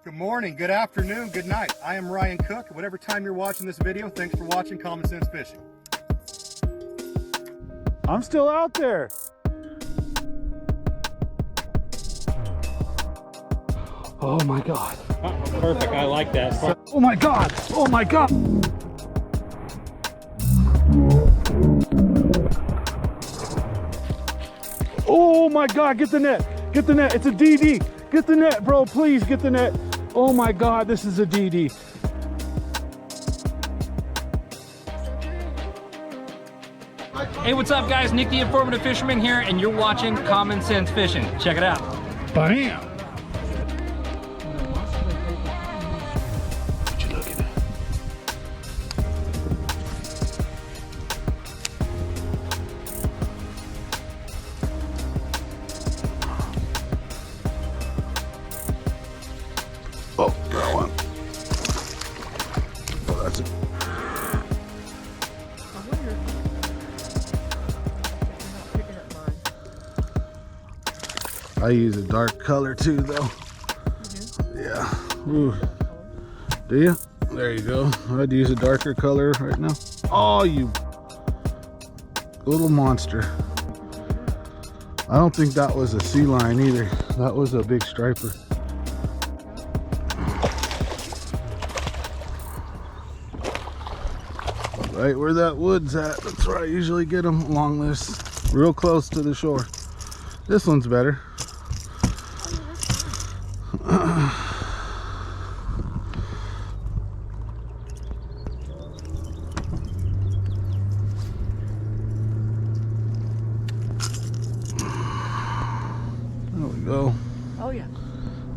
Good morning, good afternoon, good night. I am Ryan Cook. Whatever time you're watching this video, thanks for watching Common Sense Fishing. I'm still out there. Oh my God. Perfect, I like that. Oh my God. Oh my God. Oh my God, get the net. Get the net. It's a DD. Get the net, bro. Please get the net. Oh my God, this is a DD. Hey, what's up guys? Nick the Informative Fisherman here, and you're watching Common Sense Fishing. Check it out. Bam. What you looking at? Oh, that one. Oh, that's it. I use a dark color too, though. Yeah. Ooh. Do you? There you go. I'd use a darker color right now. Oh, you little monster. I don't think that was a sea lion either. That was a big striper. Right where that wood's at, that's where I usually get them, along this, real close to the shore. This one's better. There we go. Oh yeah.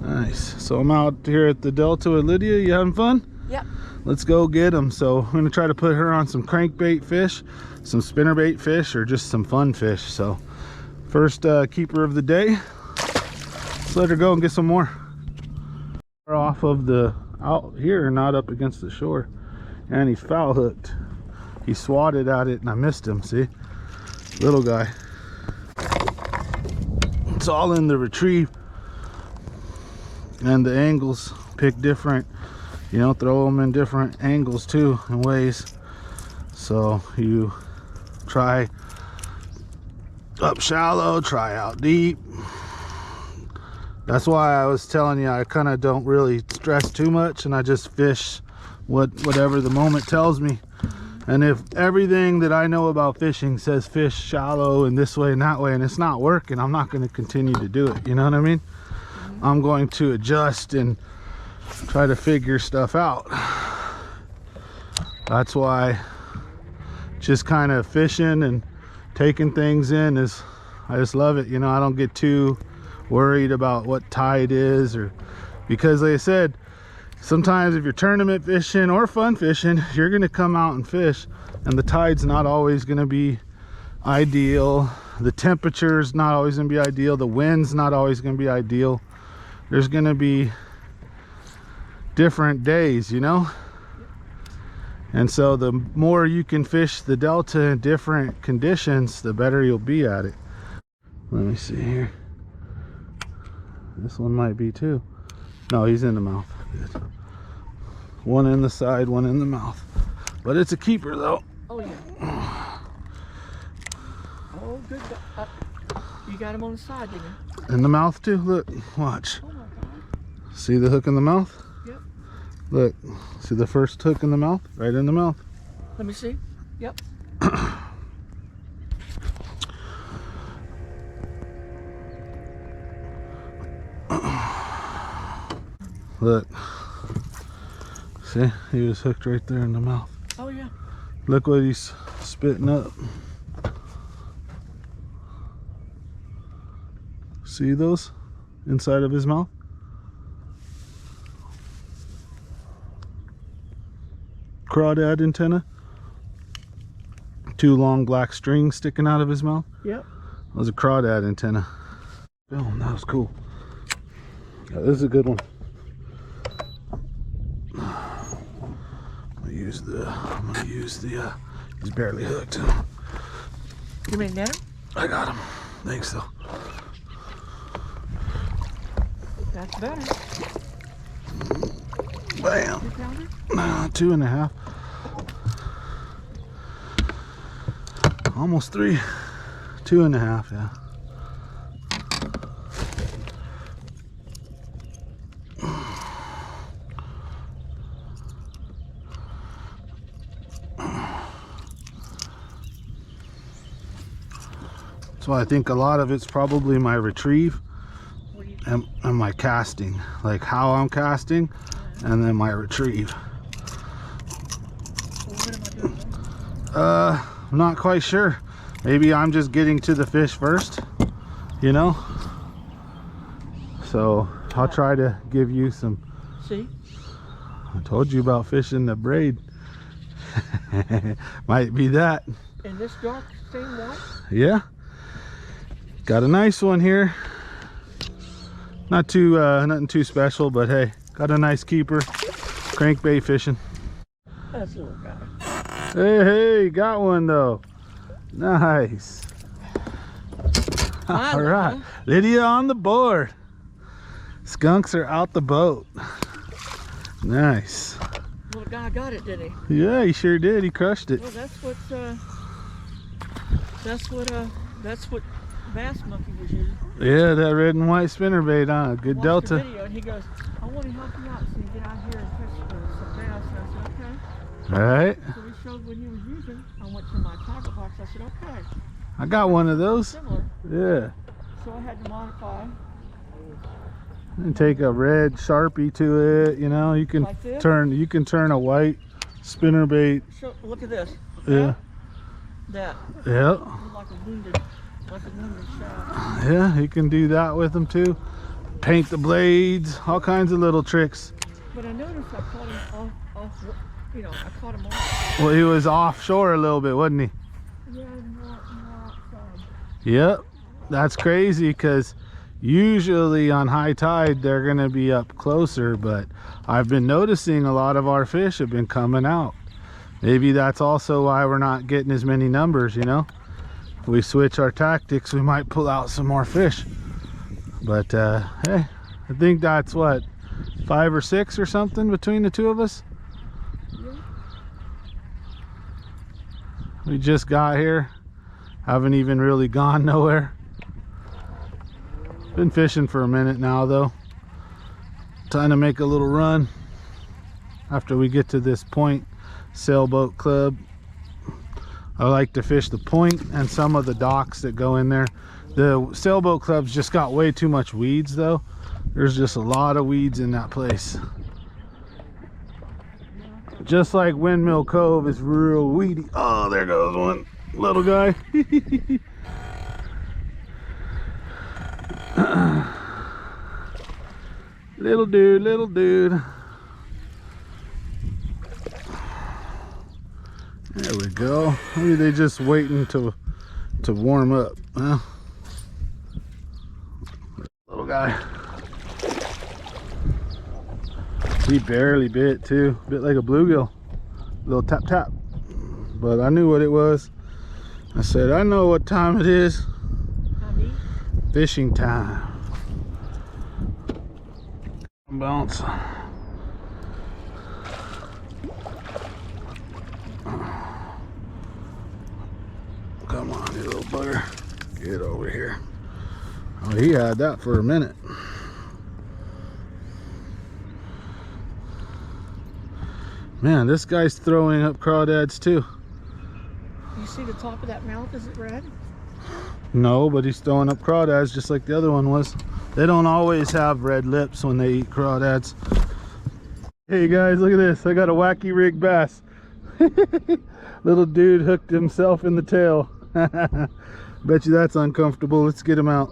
Nice. So I'm out here at the Delta with Lydia. You having fun? Yep. Let's go get them. So I'm gonna try to put her on some crankbait fish, some spinnerbait fish, or just some fun fish. So first keeper of the day. Let's let her go and get some more. Off of the out here, not up against the shore, and he's foul hooked. He swatted at it and I missed him. See, little guy. It's all in the retrieve, and the angles pick different. You know, throw them in different angles too and ways. So you try up shallow, try out deep. That's why I was telling you I kind of don't really stress too much, and I just fish whatever the moment tells me. And if everything that I know about fishing says fish shallow and this way and that way, and it's not working, I'm not going to continue to do it. You know what I mean? I'm going to adjust and try to figure stuff out. That's why just kind of fishing and taking things in is, I just love it. You know, I don't get too worried about what tide is, or because like I said, sometimes if you're tournament fishing or fun fishing, you're going to come out and fish, and the tide's not always going to be ideal. The temperature's not always going to be ideal. The wind's not always going to be ideal. There's going to be different days, you know. And so the more you can fish the Delta in different conditions, the better you'll be at it. Let me see here. This one might be too. No, he's in the mouth. Good. One in the side, one in the mouth. But it's a keeper though. Oh yeah. Oh good. You got him on the side, didn't you? In the mouth too. Look, watch. Oh my God. See the hook in the mouth? Yep. Look, see the first hook in the mouth? Right in the mouth. Let me see. Yep. Look. See, he was hooked right there in the mouth. Oh yeah. Look what he's spitting up. See those inside of his mouth? Crawdad antenna. Two long black strings sticking out of his mouth. Yep. That was a crawdad antenna. Oh, that was cool. Yeah, this is a good one. I'm gonna use the he's barely hooked. You mean net him? I got him. Thanks though. That's better. Bam. 2-pounder? Nah, 2.5. Almost 3. 2.5, yeah. So I think a lot of it's probably my retrieve and my casting, like how I'm casting, and then my retrieve. I'm not quite sure. Maybe I'm just getting to the fish first, you know? So I'll try to give you some. See? I told you about fishing the braid. Might be that. And this dark thing, what? Yeah. Got a nice one here. Not too, nothing too special, but hey, got a nice keeper. Crankbait fishing. That's a little guy. Hey, got one though. Nice. All right, Lydia on the board. Skunks are out the boat. Nice. Well, the guy got it, didn't he? Yeah, he sure did. He crushed it. Well, that's what Bass Monkey was using. Yeah, that red and white spinnerbait, huh? Good Watched the delta. video and he goes, I want to help you out so you get out here and fish some bass. And I said, okay. All right. So he showed what he was using. I went to my tackle box. I said, okay. I got one of those. Similar. Yeah. So I had to modify. And take a red Sharpie to it, you know. You can Like this? turn a white spinnerbait. Look at this. Yeah. That. Yeah. Like a wounded shot. Yeah, you can do that with them too. Paint the blades, all kinds of little tricks. But I noticed I caught him off, you know, I caught him off. Well, he was offshore a little bit, wasn't he? Yeah, more outside. Yep. That's crazy because usually on high tide they're gonna be up closer, but I've been noticing a lot of our fish have been coming out. Maybe that's also why we're not getting as many numbers, you know. If we switch our tactics, we might pull out some more fish. But hey, I think that's what, 5 or 6 or something between the two of us. Yeah. We just got here, haven't even really gone nowhere. Been fishing for a minute now though. Trying to make a little run after we get to this point sailboat club. I like to fish the point and some of the docks that go in there. The sailboat club's just got way too much weeds though. There's just a lot of weeds in that place. Just like Windmill Cove is real weedy. Oh, there goes one little guy. Little dude, little dude. There we go. Maybe they just waiting to warm up. Huh? Little guy. He barely bit too. Bit like a bluegill. Little tap tap. But I knew what it was. I said, I know what time it is. Fishing time. Bounce. Come on, you little bugger. Get over here. Oh, he had that for a minute. Man, this guy's throwing up crawdads too. You see the top of that mouth? Is it red? No, but he's throwing up crawdads just like the other one was. They don't always have red lips when they eat crawdads. Hey guys, look at this. I got a wacky rig bass. Little dude hooked himself in the tail. Bet you that's uncomfortable. Let's get him out.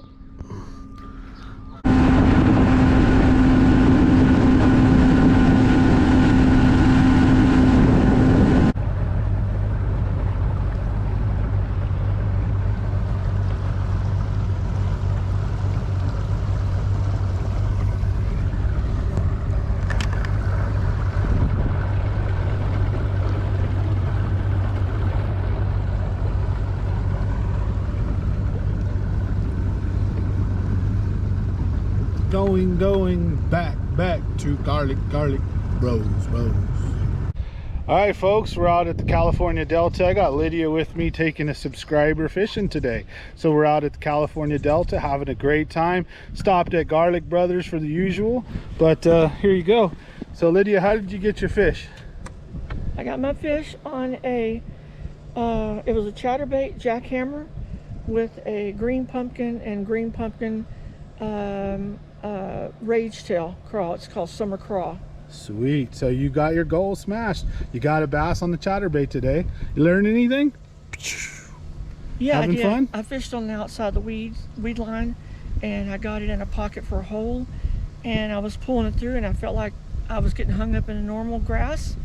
going back to garlic bros. All right, folks, we're out at the California Delta. I got Lydia with me taking a subscriber fishing today. So we're out at the California Delta having a great time. Stopped at Garlic Brothers for the usual, but here you go. So Lydia, how did you get your fish? I got my fish on a, it was a chatterbait jackhammer with a green pumpkin and green pumpkin rage tail craw. It's called summer craw. Sweet. So you got your goal smashed. You got a bass on the chatterbait today. You learn anything? Yeah, Having I did. fun? I fished on the outside the weed line, and I got it in a pocket for a hole, and I was pulling it through, and I felt like I was getting hung up in the normal grass,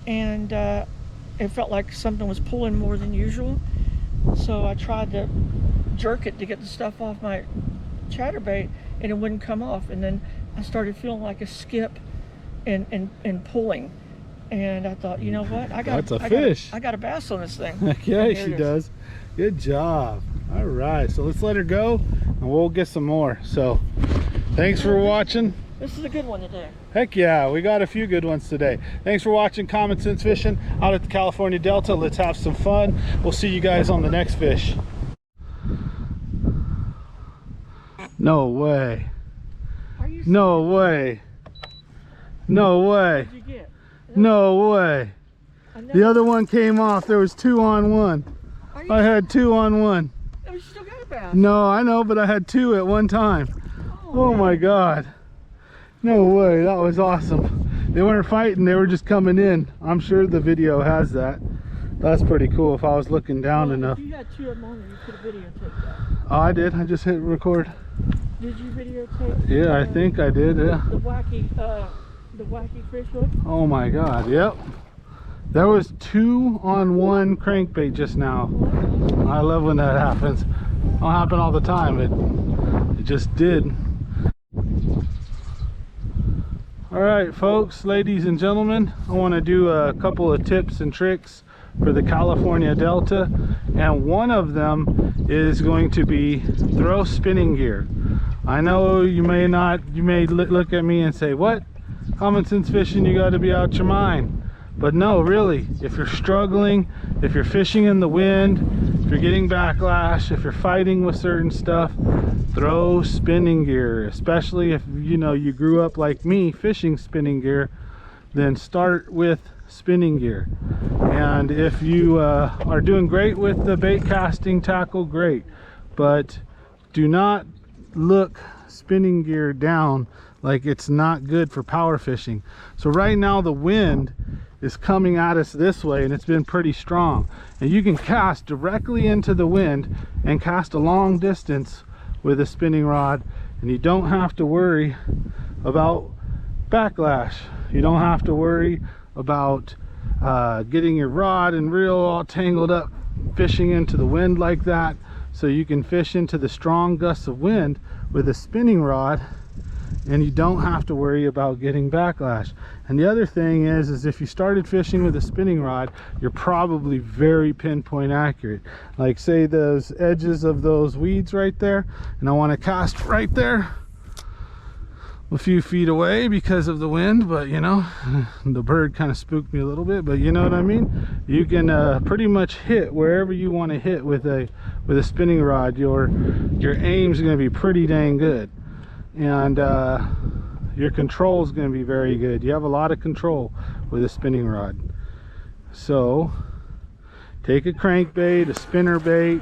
and it felt like something was pulling more than usual. So I tried to jerk it to get the stuff off my chatterbait, and it wouldn't come off. And then I started feeling like a skip and pulling, and I thought, you know what, I got a bass on this thing. Okay, she does. Good job. All right, so let's let her go and we'll get some more. So thanks for watching. This is a good one today. Heck yeah, we got a few good ones today. Thanks for watching Common Sense Fishing out at the California Delta. Let's have some fun. We'll see you guys on the next fish. No way. Are you No way. No way. What did you get? No way. The other one came off. There was 2 on 1. I had 2 on 1. Oh, you still got a bass. No, I know, but I had 2 at one time. Oh my God. No way. That was awesome. They weren't fighting. They were just coming in. I'm sure the video has that. That's pretty cool if I was looking down enough. If you had 2 of them on there, you could have videotaped that. Oh, I did. I just hit record. Did you videotape? Yeah, I think I did. Yeah. The wacky fish hook? Oh my God. Yep. There was 2 on 1 crankbait just now. I love when that happens. It don't happen all the time. It just did. All right, folks, ladies and gentlemen, I want to do a couple of tips and tricks for the California Delta, and one of them is going to be throw spinning gear. I know you may look at me and say, what? Common Sense Fishing, you got to be out your mind. But no, really, if you're struggling, if you're fishing in the wind, if you're getting backlash, if you're fighting with certain stuff, throw spinning gear. Especially if you grew up like me fishing spinning gear, then start with spinning gear. And if you are doing great with the bait casting tackle, great, but do not look spinning gear down like it's not good for power fishing. So right now the wind is coming at us this way, and it's been pretty strong, and you can cast directly into the wind and cast a long distance with a spinning rod, and you don't have to worry about backlash. You don't have to worry about getting your rod and reel all tangled up fishing into the wind like that. So you can fish into the strong gusts of wind with a spinning rod, and you don't have to worry about getting backlash. And the other thing is if you started fishing with a spinning rod, you're probably very pinpoint accurate. Like say those edges of those weeds right there, and I want to cast right there a few feet away because of the wind, but the bird kind of spooked me a little bit, but you know what I mean. You can pretty much hit wherever you want to hit with a spinning rod. Your aim's going to be pretty dang good, and your control is going to be very good. You have a lot of control with a spinning rod. So take a crankbait, a spinner bait,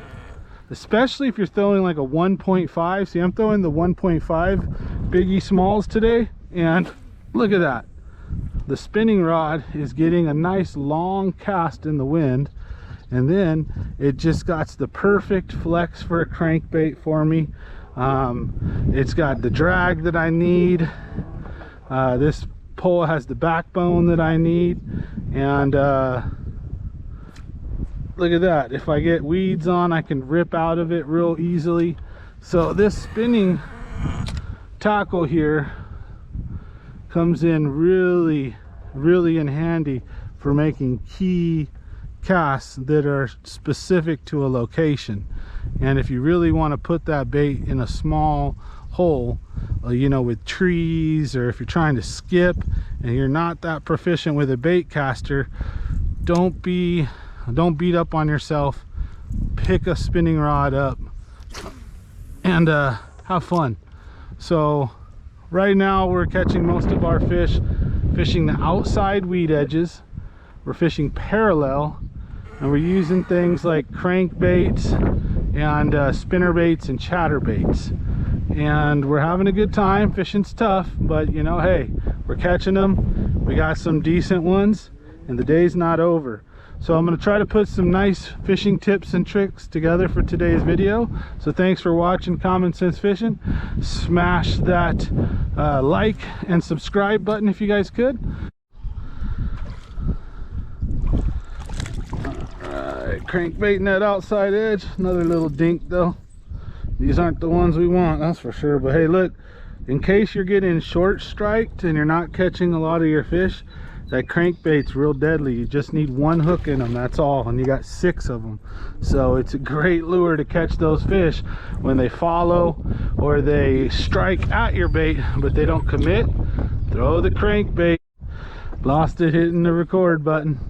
especially if you're throwing like a 1.5. See, I'm throwing the 1.5 Biggie Smalls today, and look at that. The spinning rod is getting a nice long cast in the wind, and then it just got the perfect flex for a crankbait for me. It's got the drag that I need. This pole has the backbone that I need, and look at that. If I get weeds on, I can rip out of it real easily. So this spinning tackle here comes in really in handy for making key casts that are specific to a location. And if you really want to put that bait in a small hole, you know, with trees, or if you're trying to skip and you're not that proficient with a bait caster, don't beat up on yourself. Pick a spinning rod up and have fun. So right now we're catching most of our fish fishing the outside weed edges. We're fishing parallel, and we're using things like crankbaits and spinner baits and chatter baits, and we're having a good time. Fishing's tough, but you know, hey, we're catching them. We got some decent ones, and the day's not over. So I'm going to try to put some nice fishing tips and tricks together for today's video. So thanks for watching Common Sense Fishing. Smash that like and subscribe button if you guys could. Alright, crankbaiting that outside edge. Another little dink though. These aren't the ones we want, that's for sure. But hey, look, in case you're getting short striked and you're not catching a lot of your fish, that crankbait's real deadly. You just need one hook in them, that's all, and you got 6 of them. So it's a great lure to catch those fish when they follow or they strike at your bait but they don't commit. Throw the crankbait. Lost it hitting the record button.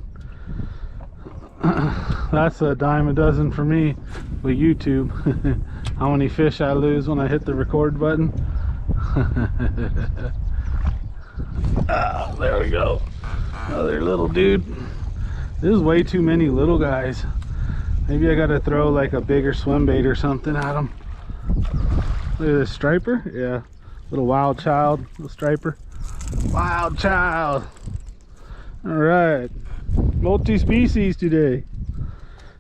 That's a dime a dozen for me with YouTube. How many fish I lose when I hit the record button. Ah, there we go. Another little dude. There's way too many little guys. Maybe I gotta throw like a bigger swim bait or something at them. Look at this striper. Yeah, little wild child, little striper. Wild child. All right, multi-species today.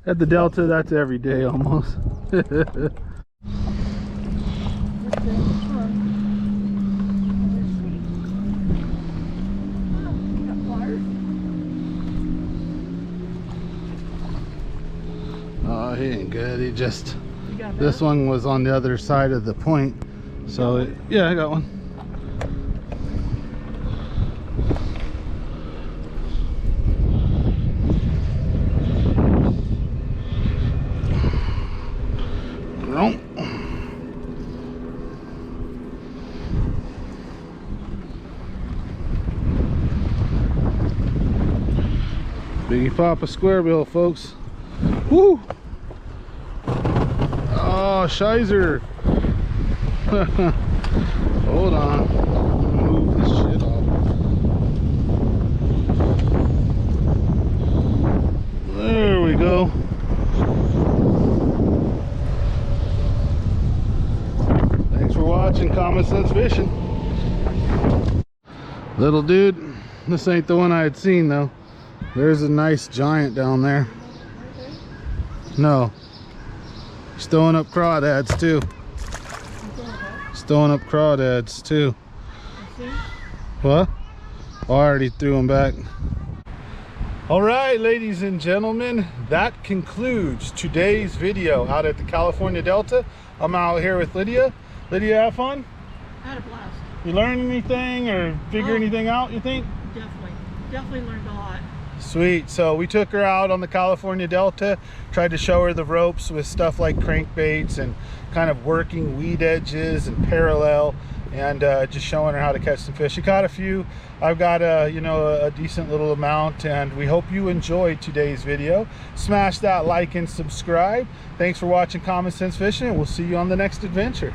At the Delta, that's every day almost. Oh, he ain't good. He just, this one was on the other side of the point. So yeah, I got one. Biggie Papa square bill, folks. Woo! Oh, Shizer. Hold on. Move this shit off. There we go. Thanks for watching Common Sense Fishing. Little dude, this ain't the one I had seen though. There's a nice giant down there. No. He's throwing up crawdads too. He's throwing up crawdads too. What? I already threw them back. All right, ladies and gentlemen, that concludes today's video out at the California Delta. I'm out here with Lydia. Lydia, have fun? I had a blast. You learn anything or figure anything out, you think? Definitely learned a lot. Sweet. So we took her out on the California Delta, tried to show her the ropes with stuff like crankbaits and kind of working weed edges and parallel, and just showing her how to catch some fish. She caught a few. I've got a decent little amount, and we hope you enjoyed today's video. Smash that like and subscribe. Thanks for watching Common Sense Fishing, and we'll see you on the next adventure.